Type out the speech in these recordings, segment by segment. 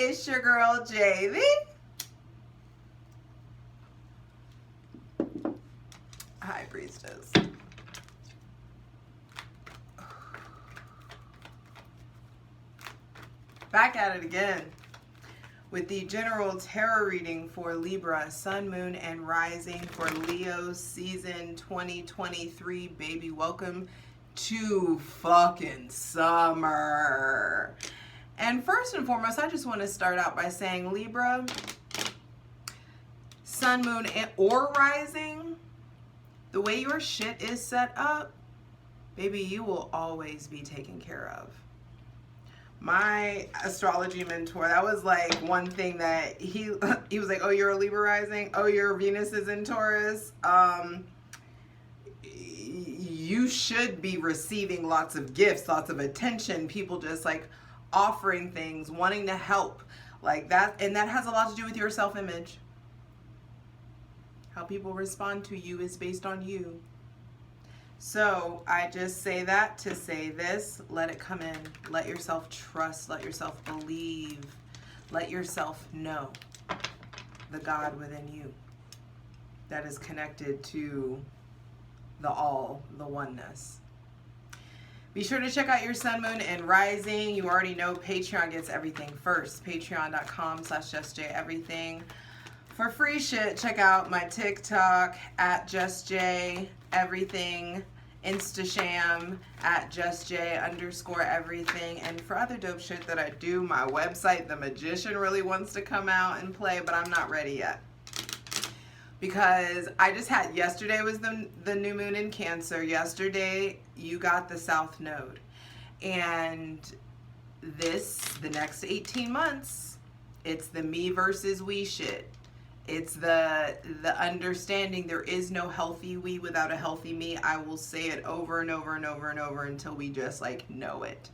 It's your girl, Javy. Hi, Priestess. Back at it again with the general tarot reading for Libra, Sun, Moon, and Rising for Leo season 2023. Baby, welcome to fucking summer. And first and foremost, I just want to start out by saying, Libra, Sun, Moon, or Rising, the way your shit is set up, baby, you will always be taken care of. My astrology mentor, that was like one thing that he was like, oh, you're a Libra rising? Oh, your Venus is in Taurus? You should be receiving lots of gifts, lots of attention, people just like offering things, wanting to help like that. And that has a lot to do with your self-image. How people respond to you is based on you. So I just say that to say this, let it come in. Let yourself trust, let yourself believe, let yourself know the God within you that is connected to the all, the oneness. Be sure to check out your Sun, Moon, and Rising. You already know Patreon gets everything first. Patreon.com/justjeverything. For free shit, check out my TikTok at justjeverything, Instasham at justj_everything. And for other dope shit that I do, my website, The Magician, really wants to come out and play, but I'm not ready yet. Because I just had, yesterday was the new moon in Cancer. Yesterday, you got the South Node. And the next 18 months, it's the me versus we shit. It's the understanding there is no healthy we without a healthy me. I will say it over and over and over and over until we just like know it.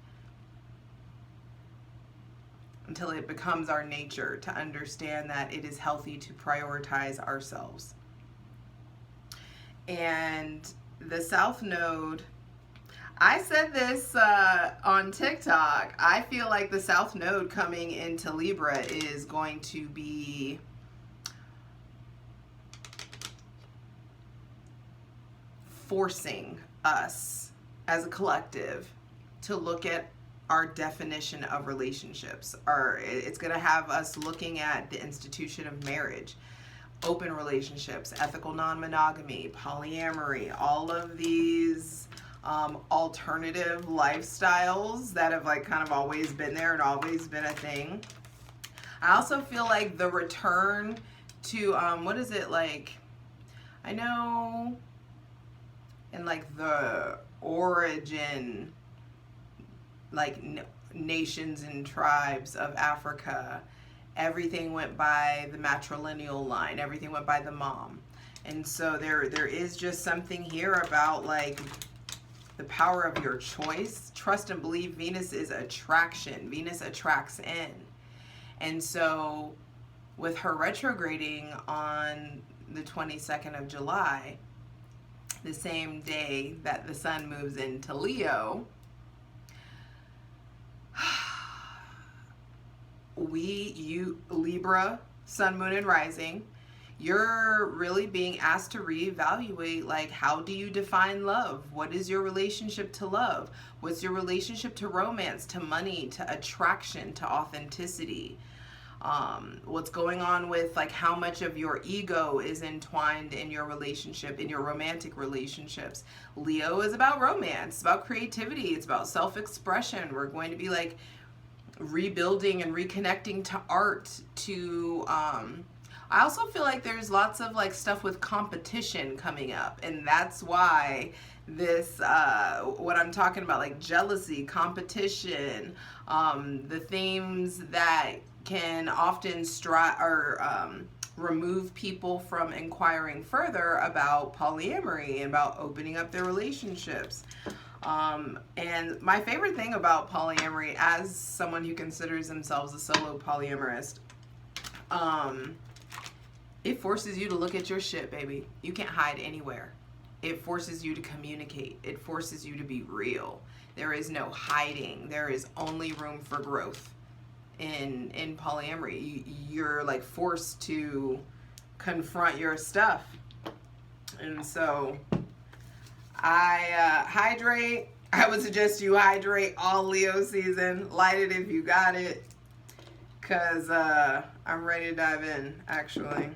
Until it becomes our nature to understand that it is healthy to prioritize ourselves. And the South Node, I said this on TikTok, I feel like the South Node coming into Libra is going to be forcing us as a collective to look at our definition of relationships. It's going to have us looking at the institution of marriage, open relationships, ethical non-monogamy, polyamory, all of these alternative lifestyles that have like kind of always been there and always been a thing. I also feel like the return to what is it like? I know in like the origin, like nations and tribes of Africa, everything went by the matrilineal line, everything went by the mom. And so there is just something here about like the power of your choice. Trust and believe. Venus is attraction. Venus attracts in. And so with her retrograding on the 22nd of July, the same day that the sun moves into Leo, Libra, Sun, Moon, and Rising, you're really being asked to reevaluate, like, how do you define love? What is your relationship to love? What's your relationship to romance, to money, to attraction, to authenticity? What's going on with like how much of your ego is entwined in your relationship, in your romantic relationships. Leo is about romance, it's about creativity, it's about self-expression. We're going to be like rebuilding and reconnecting to art, to I also feel like there's lots of like stuff with competition coming up, and that's why this what I'm talking about, like jealousy, competition, the themes that can often remove people from inquiring further about polyamory and about opening up their relationships. And my favorite thing about polyamory, as someone who considers themselves a solo polyamorist, it forces you to look at your shit, baby. You can't hide anywhere. It forces you to communicate. It forces you to be real. There is no hiding. There is only room for growth in polyamory. You're like forced to confront your stuff. And so I hydrate. I would suggest you hydrate all Leo season. Light it if you got it, because I'm ready to dive in, actually.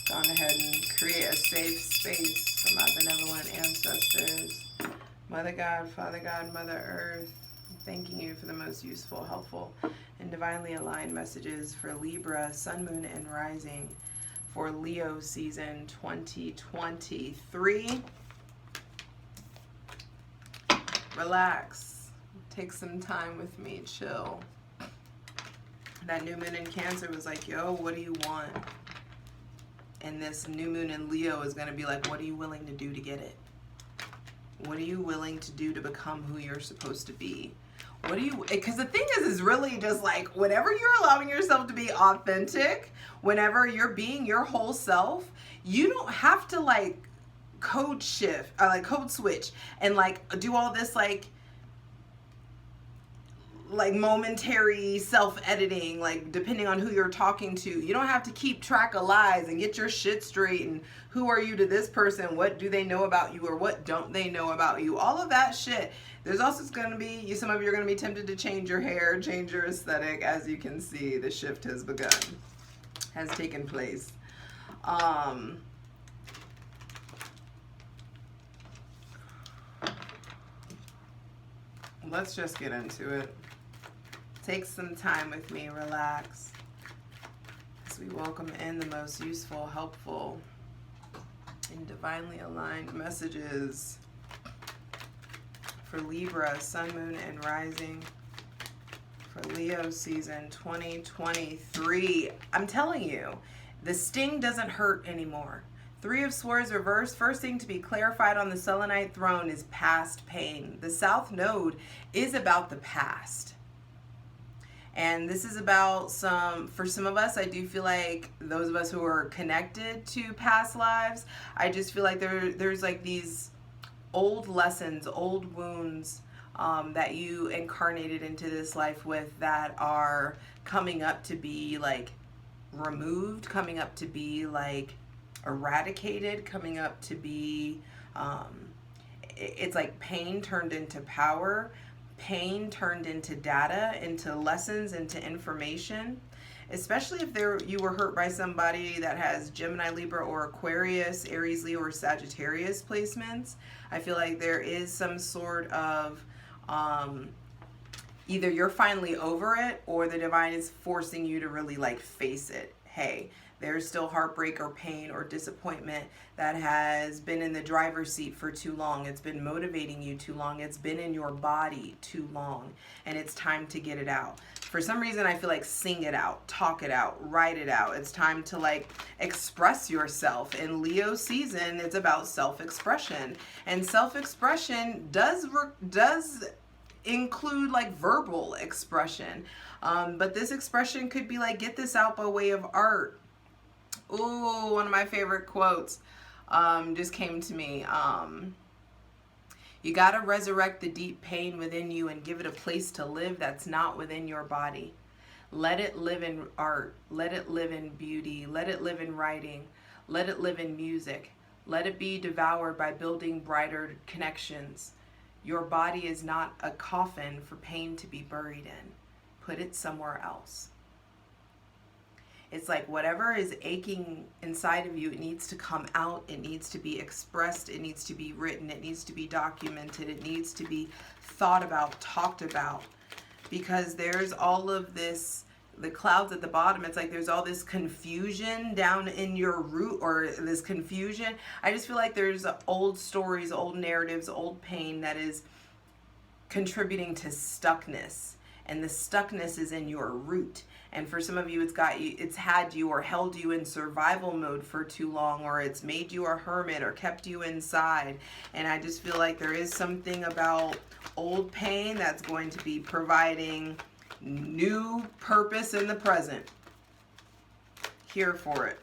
Go on ahead and create a safe space for my benevolent ancestors. Mother God, Father God, Mother Earth, thanking you for the most useful, helpful, and divinely aligned messages for Libra, Sun, Moon, and Rising for Leo season 2023. Relax. Take some time with me. Chill. That new moon in Cancer was like, yo, what do you want? And this new moon in Leo is going to be like, what are you willing to do to get it? What are you willing to do to become who you're supposed to be? What do you, because the thing is really just like, whenever you're allowing yourself to be authentic, whenever you're being your whole self, you don't have to like code shift, or like code switch and like do all this like momentary self-editing, like depending on who you're talking to. You don't have to keep track of lies and get your shit straight and who are you to this person, what do they know about you or what don't they know about you, all of that shit. There's also going to be, some of you are going to be tempted to change your hair, change your aesthetic. As you can see, the shift has begun, has taken place. Let's just get into it. Take some time with me, relax, as we welcome in the most useful, helpful, and divinely aligned messages for Libra, Sun, Moon, and Rising for Leo season 2023. I'm telling you, the sting doesn't hurt anymore. Three of Swords reversed. First thing to be clarified on the Selenite throne is past pain. The South Node is about the past. And this is about for some of us, I do feel like those of us who are connected to past lives, I just feel like there's like these old lessons, old wounds that you incarnated into this life with that are coming up to be like removed, coming up to be like eradicated, coming up to be, it's like pain turned into power, pain turned into data, into lessons, into information. Especially if you were hurt by somebody that has Gemini, Libra, or Aquarius, Aries, Leo, or Sagittarius placements. I feel like there is some sort of either you're finally over it or the divine is forcing you to really like face it. Hey, there's still heartbreak or pain or disappointment that has been in the driver's seat for too long. It's been motivating you too long. It's been in your body too long. And it's time to get it out. For some reason, I feel like sing it out, talk it out, write it out. It's time to like express yourself. In Leo season, it's about self-expression. And self-expression does include like verbal expression. But this expression could be like, get this out by way of art. Ooh, one of my favorite quotes just came to me. You got to resurrect the deep pain within you and give it a place to live that's not within your body. Let it live in art. Let it live in beauty. Let it live in writing. Let it live in music. Let it be devoured by building brighter connections. Your body is not a coffin for pain to be buried in. Put it somewhere else. It's like whatever is aching inside of you, it needs to come out, it needs to be expressed, it needs to be written, it needs to be documented, it needs to be thought about, talked about. Because there's all of this, the clouds at the bottom, it's like there's all this confusion down in your root, or this confusion. I just feel like there's old stories, old narratives, old pain that is contributing to stuckness. And the stuckness is in your root. And for some of you, it's had you or held you in survival mode for too long, or it's made you a hermit or kept you inside. And I just feel like there is something about old pain that's going to be providing new purpose in the present. Here for it.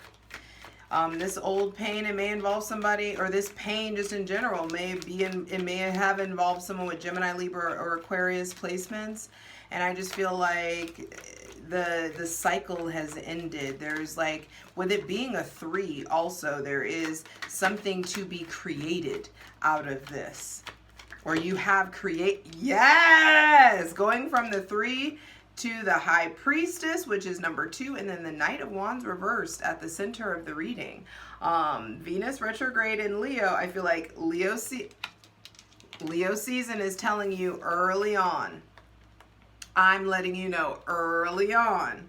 This old pain, it may involve somebody, or this pain just in general it may have involved someone with Gemini, Libra, or Aquarius placements. And I just feel like the cycle has ended. There's like, with it being a 3 also, there is something to be created out of this. Or you have yes! Going from the 3 to the High Priestess, which is number 2, and then the Knight of Wands reversed at the center of the reading. Venus retrograde in Leo. I feel like Leo season is telling you early on. I'm letting you know early on,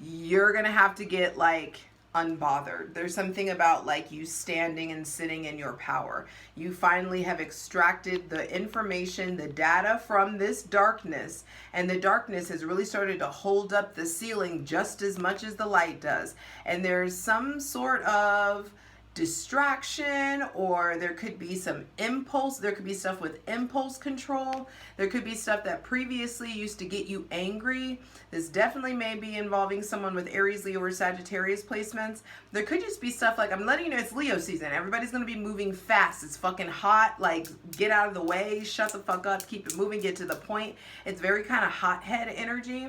you're going to have to get like unbothered. There's something about like you standing and sitting in your power. You finally have extracted the information, the data from this darkness, and the darkness has really started to hold up the ceiling just as much as the light does. And there's some sort of distraction, or there could be some impulse. There could be stuff with impulse control. There could be stuff that previously used to get you angry. This definitely may be involving someone with Aries, Leo, or Sagittarius placements. There could just be stuff like, I'm letting you know it's Leo season. Everybody's going to be moving fast. It's fucking hot. Like, get out of the way. Shut the fuck up. Keep it moving. Get to the point. It's very kind of hothead energy.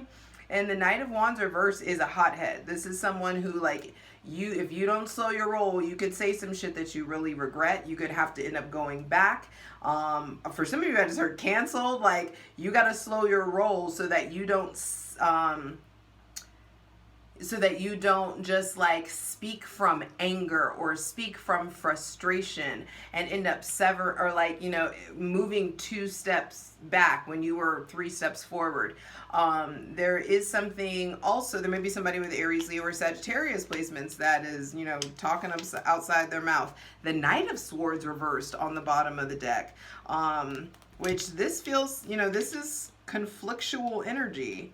And the Knight of Wands reverse is a hothead. This is someone who, like, if you don't slow your roll, you could say some shit that you really regret. You could have to end up going back. For some of you, I just heard canceled. Like, you got to slow your roll so that you don't just like speak from anger or speak from frustration and end up moving 2 steps back when you were 3 steps forward. There is something also, there may be somebody with Aries, Leo, or Sagittarius placements that is, talking outside their mouth. The Knight of Swords reversed on the bottom of the deck, which this feels, this is conflictual energy.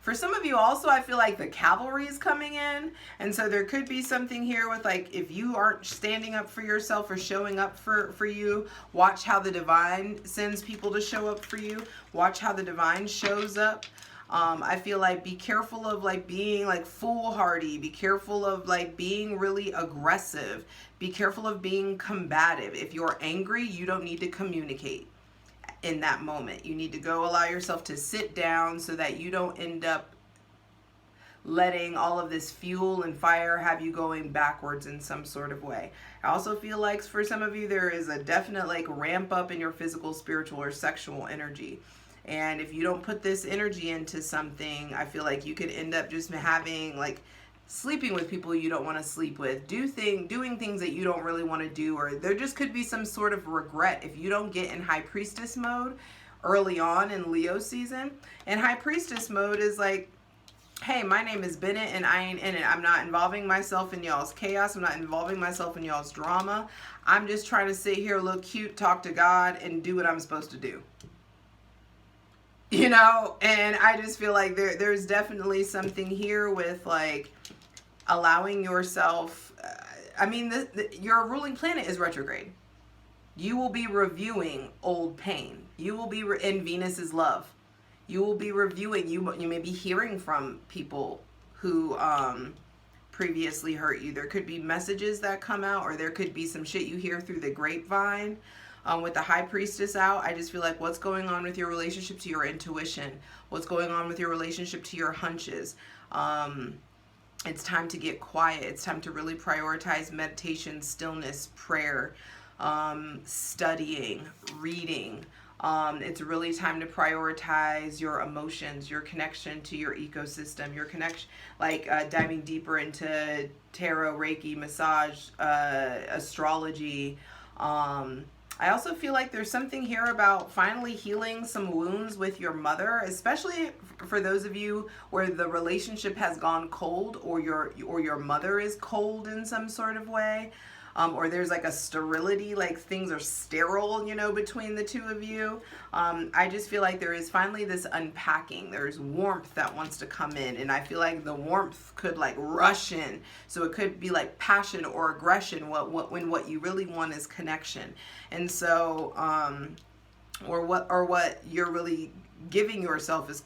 For some of you also, I feel like the cavalry is coming in. And so there could be something here with, like, if you aren't standing up for yourself or showing up for you, watch how the divine sends people to show up for you. Watch how the divine shows up. I feel like be careful of like being like foolhardy. Be careful of like being really aggressive. Be careful of being combative. If you're angry, you don't need to communicate in that moment. You need to go allow yourself to sit down so that you don't end up letting all of this fuel and fire have you going backwards in some sort of way. I also feel like for some of you, there is a definite like ramp up in your physical, spiritual, or sexual energy. And if you don't put this energy into something, I feel like you could end up just having like sleeping with people you don't want to sleep with, doing things that you don't really want to do, or there just could be some sort of regret if you don't get in High Priestess mode early on in Leo season. And High Priestess mode is like, hey, my name is Bennett and I ain't in it. I'm not involving myself in y'all's chaos. I'm not involving myself in y'all's drama. I'm just trying to sit here, look cute, talk to God, and do what I'm supposed to do. And I just feel like there's definitely something here with like allowing yourself, your ruling planet is retrograde. You will be reviewing old pain. You will be in Venus's love. You will be reviewing, you may be hearing from people who previously hurt you. There could be messages that come out, or there could be some shit you hear through the grapevine. With the High Priestess out, I just feel like what's going on with your relationship to your intuition, what's going on with your relationship to your hunches. It's time to get quiet. It's time to really prioritize meditation, stillness, prayer, studying, reading. It's really time to prioritize your emotions, your connection to your ecosystem, your connection, diving deeper into tarot, Reiki, massage, astrology. I also feel like there's something here about finally healing some wounds with your mother, especially for those of you where the relationship has gone cold, or your mother is cold in some sort of way, or there's like a sterility, like things are sterile, between the two of you. I just feel like there is finally this unpacking. There's warmth that wants to come in, and I feel like the warmth could like rush in. So it could be like passion or aggression when what you really want is connection. And so, or what you're really giving yourself is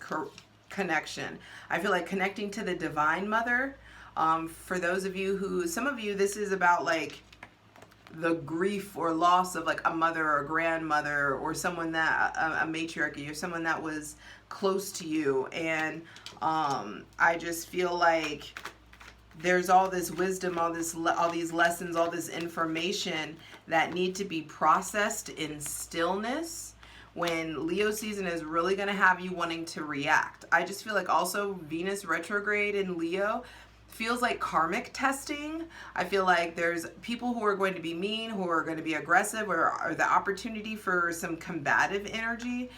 connection. I feel like connecting to the Divine Mother. For those of you some of you, this is about like the grief or loss of like a mother or a grandmother or someone that, a matriarchy or someone that was close to you. And I just feel like there's all this wisdom, all these lessons, all this information that need to be processed in stillness, when Leo season is really going to have you wanting to react. I just feel like also Venus retrograde in Leo feels like karmic testing. I feel like there's people who are going to be mean, who are going to be aggressive, or the opportunity for some combative energy.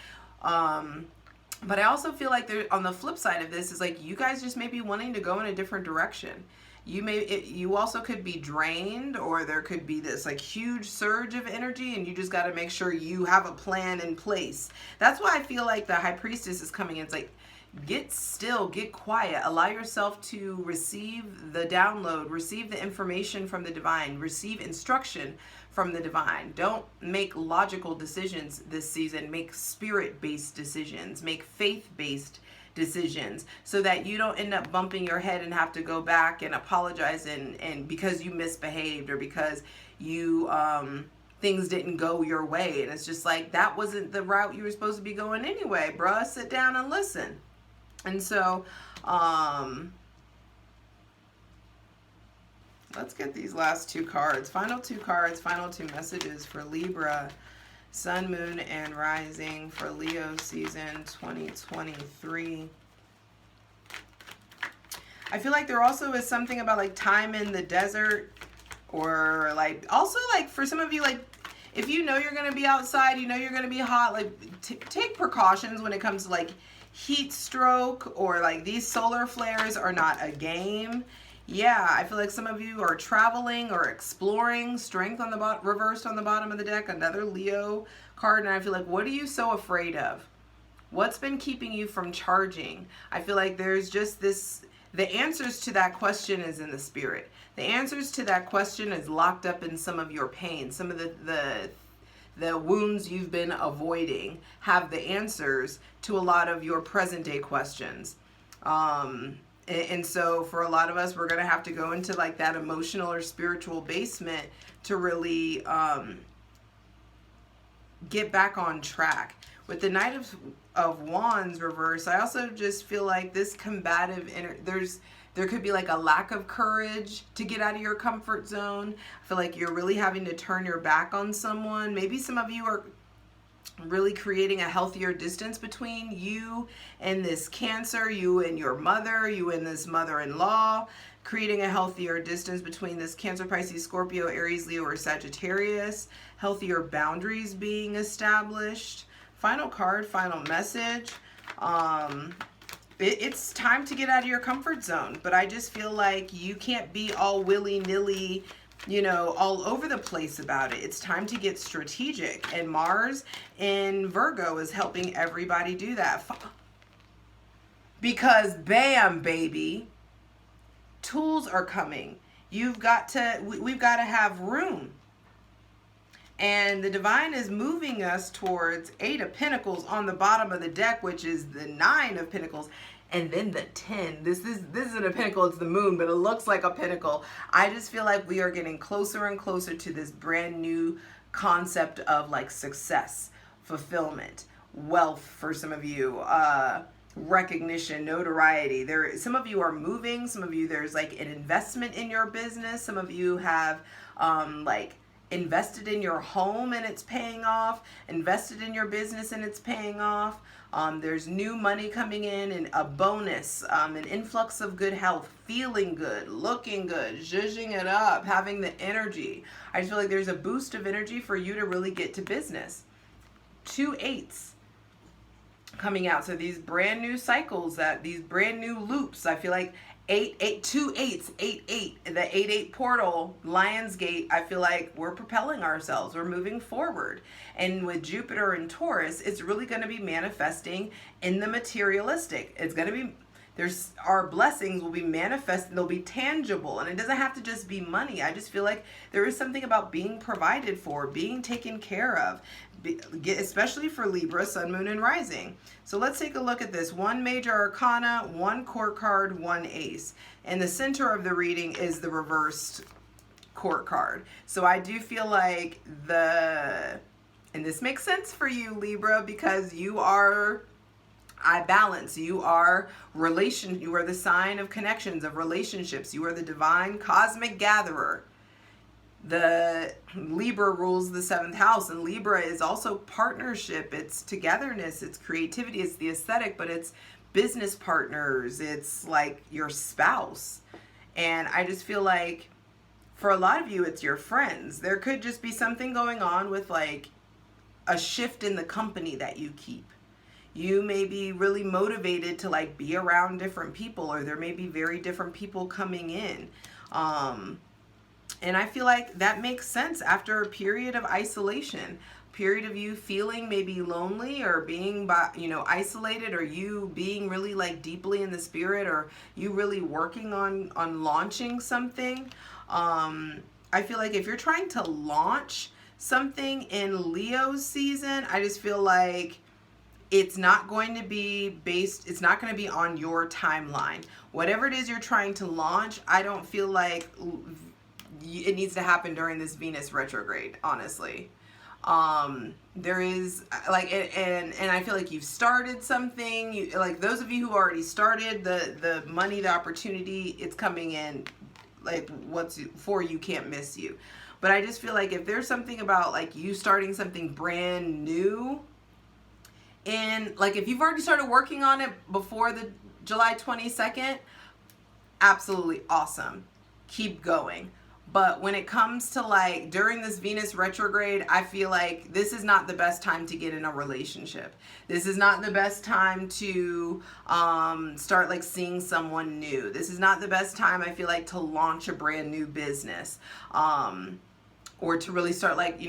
But I also feel like there, on the flip side of this, is like you guys just may be wanting to go in a different direction. You also could be drained, or there could be this like huge surge of energy, and you just got to make sure you have a plan in place. That's why I feel like the High Priestess is coming in. It's like, get still, get quiet, allow yourself to receive the download, receive the information from the divine, receive instruction from the divine. Don't make logical decisions this season. Make spirit-based decisions, make faith-based decisions, so that you don't end up bumping your head and have to go back and apologize and because you misbehaved, or because you things didn't go your way. And it's just like, that wasn't the route you were supposed to be going anyway, bruh. Sit down and listen. And so, let's get these last two cards. Final two cards, final two messages for Libra, Sun, Moon, and Rising for Leo season 2023. I feel like there also is something about like time in the desert, or like also like for some of you, like if you know you're going to be outside, you know you're going to be hot, like take precautions when it comes to like heat stroke, or like these solar flares are not a game. Yeah, I feel like some of you are traveling or exploring. Strength on the bottom, reversed on the bottom of the deck, another Leo card. And I feel like, what are you so afraid of? What's been keeping you from charging? I feel like there's just this, the answers to that question is in the spirit. The answers to that question is locked up in some of your pain. Some of the wounds you've been avoiding have the answers to a lot of your present day questions. And so for a lot of us, we're going to have to go into like that emotional or spiritual basement to really get back on track. With the Knight of Wands reverse, I also just feel like this combative, there could be like a lack of courage to get out of your comfort zone. I feel like you're really having to turn your back on someone. Maybe some of you are really creating a healthier distance between you and this Cancer, you and your mother, you and this mother-in-law, creating a healthier distance between this Cancer, Pisces, Scorpio, Aries, Leo, or Sagittarius, healthier boundaries being established. Final card, final message. It's time to get out of your comfort zone, but I just feel like you can't be all willy-nilly, you know, all over the place about it. It's time to get strategic, and Mars in Virgo is helping everybody do that. Because bam, baby, tools are coming. We've got to have room. And the divine is moving us towards 8 of Pentacles on the bottom of the deck, which is the 9 of Pentacles. And then the 10. This isn't a pentacle, it's the moon, but it looks like a pentacle. I just feel like we are getting closer and closer to this brand new concept of like success, fulfillment, wealth for some of you, recognition, notoriety. Some of you are moving, some of you there's like an investment in your business, some of you have like invested in your home and it's paying off, invested in your business and it's paying off. There's new money coming in and a bonus, an influx of good health, feeling good, looking good, zhuzhing it up, having the energy. I just feel like there's a boost of energy for you to really get to business. 2 8s coming out. So these brand new cycles, these brand new loops, I feel like 2 8s, 8 8, the 8 portal, Lionsgate. I feel like we're propelling ourselves, we're moving forward. And with Jupiter and Taurus, it's really going to be manifesting in the materialistic. It's going to be, our blessings will be manifest, they'll be tangible, and it doesn't have to just be money. I just feel like there is something about being provided for, being taken care of, especially for Libra, Sun, Moon, and Rising. So let's take a look at this. 1 major arcana, 1 court card, 1 ace. And the center of the reading is the reversed Court card. So I do feel like and this makes sense for you, Libra, because you are, I balance. You are you are the sign of connections, of relationships. You are the divine cosmic gatherer. The Libra rules the 7th house, and Libra is also partnership. It's togetherness, it's creativity, it's the aesthetic, but it's business partners. It's like your spouse. And I just feel like for a lot of you, it's your friends. There could just be something going on with like a shift in the company that you keep. You may be really motivated to like be around different people, or there may be very different people coming in. And I feel like that makes sense after a period of isolation, period of you feeling maybe lonely or being, isolated, or you being really like deeply in the spirit, or you really working on launching something. I feel like if you're trying to launch something in Leo season, I just feel like it's not going to be it's not going to be on your timeline. Whatever it is you're trying to launch, I don't feel like it needs to happen during this Venus retrograde, honestly. There is like, and I feel like you've started something. Like those of you who already started, the money, the opportunity, it's coming in. Like what's for you can't miss you. But I just feel like if there's something about like you starting something brand new, and like if you've already started working on it before the July 22nd, absolutely awesome. Keep going. But when it comes to like during this Venus retrograde, I feel like this is not the best time to get in a relationship. This is not the best time to start like seeing someone new. This is not the best time, I feel like, to launch a brand new business, or to really start like,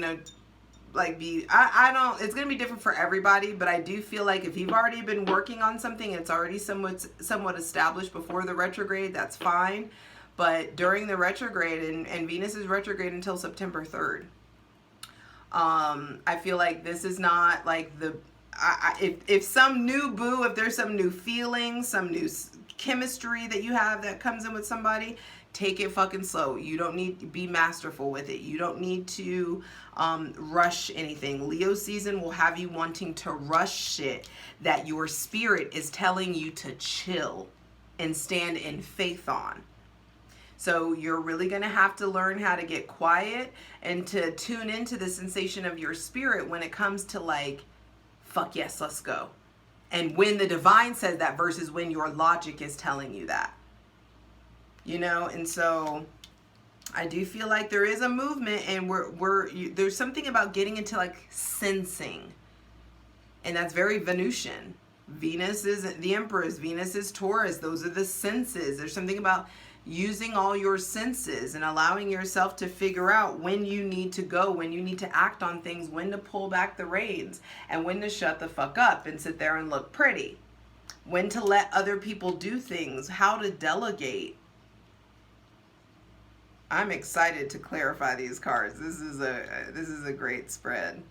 like I don't, it's going to be different for everybody, but I do feel like if you've already been working on something and it's already somewhat established before the retrograde, that's fine. But during the retrograde, and Venus is retrograde until September 3rd, I feel like this is not like if some new boo, if there's some new feeling, some new chemistry that you have that comes in with somebody, take it fucking slow. You don't need to be masterful with it. You don't need to rush anything. Leo season will have you wanting to rush shit that your spirit is telling you to chill and stand in faith on. So you're really going to have to learn how to get quiet and to tune into the sensation of your spirit when it comes to like, fuck yes, let's go. And when the divine says that versus when your logic is telling you that. And so I do feel like there is a movement, and there's something about getting into like sensing. And that's very Venusian. Venus is the Empress, Venus is Taurus. Those are the senses. There's something about using all your senses and allowing yourself to figure out when you need to go, when you need to act on things, when to pull back the reins, and when to shut the fuck up and sit there and look pretty, when to let other people do things, how to delegate. I'm excited to clarify these cards. This is a great spread.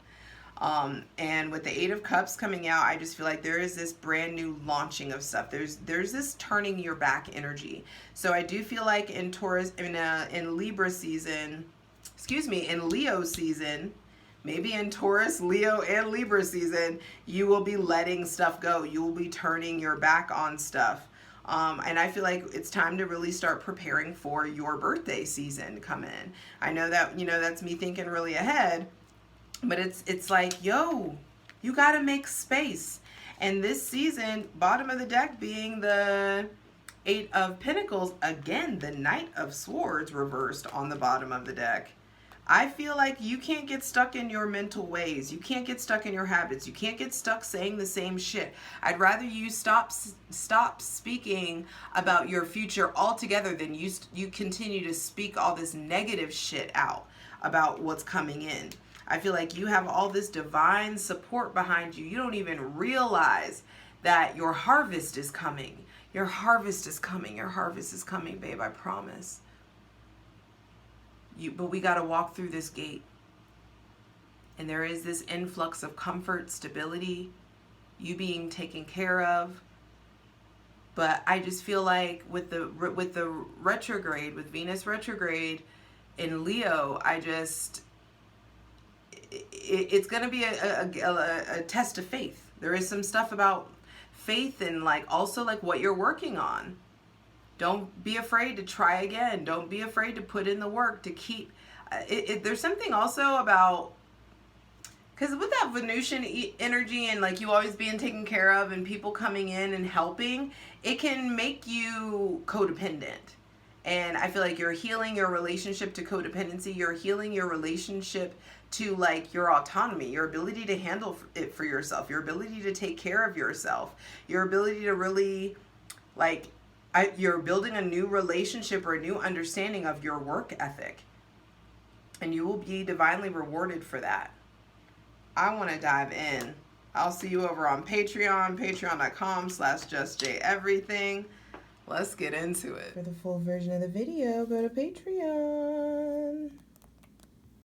And with the 8 of Cups coming out, I just feel like there is this brand new launching of stuff. There's this turning your back energy. So I do feel like in Taurus, in Libra season, in Leo season, maybe in Taurus, Leo, and Libra season, you will be letting stuff go. You will be turning your back on stuff. And I feel like it's time to really start preparing for your birthday season to come in. I know that, that's me thinking really ahead. But it's like, yo, you got to make space. And this season, bottom of the deck being the 8 of Pentacles, again, the Knight of Swords reversed on the bottom of the deck. I feel like you can't get stuck in your mental ways. You can't get stuck in your habits. You can't get stuck saying the same shit. I'd rather you stop speaking about your future altogether than you continue to speak all this negative shit out about what's coming in. I feel like you have all this divine support behind you. You don't even realize that your harvest is coming. Your harvest is coming. Your harvest is coming, babe, I promise. But we got to walk through this gate. And there is this influx of comfort, stability, you being taken care of. But I just feel like with the retrograde, with Venus retrograde, in Leo, it's going to be a test of faith. There is some stuff about faith and like also like what you're working on. Don't be afraid to try again. Don't be afraid to put in the work to keep there's something also about, because with that Venusian energy and like you always being taken care of and people coming in and helping, it can make you codependent. And I feel like you're healing your relationship to codependency. You're healing your relationship to like your autonomy, your ability to handle it for yourself, your ability to take care of yourself, your ability to really like, you're building a new relationship or a new understanding of your work ethic. And you will be divinely rewarded for that. I want to dive in. I'll see you over on Patreon, patreon.com/justjeverything. Let's get into it. For the full version of the video, go to Patreon.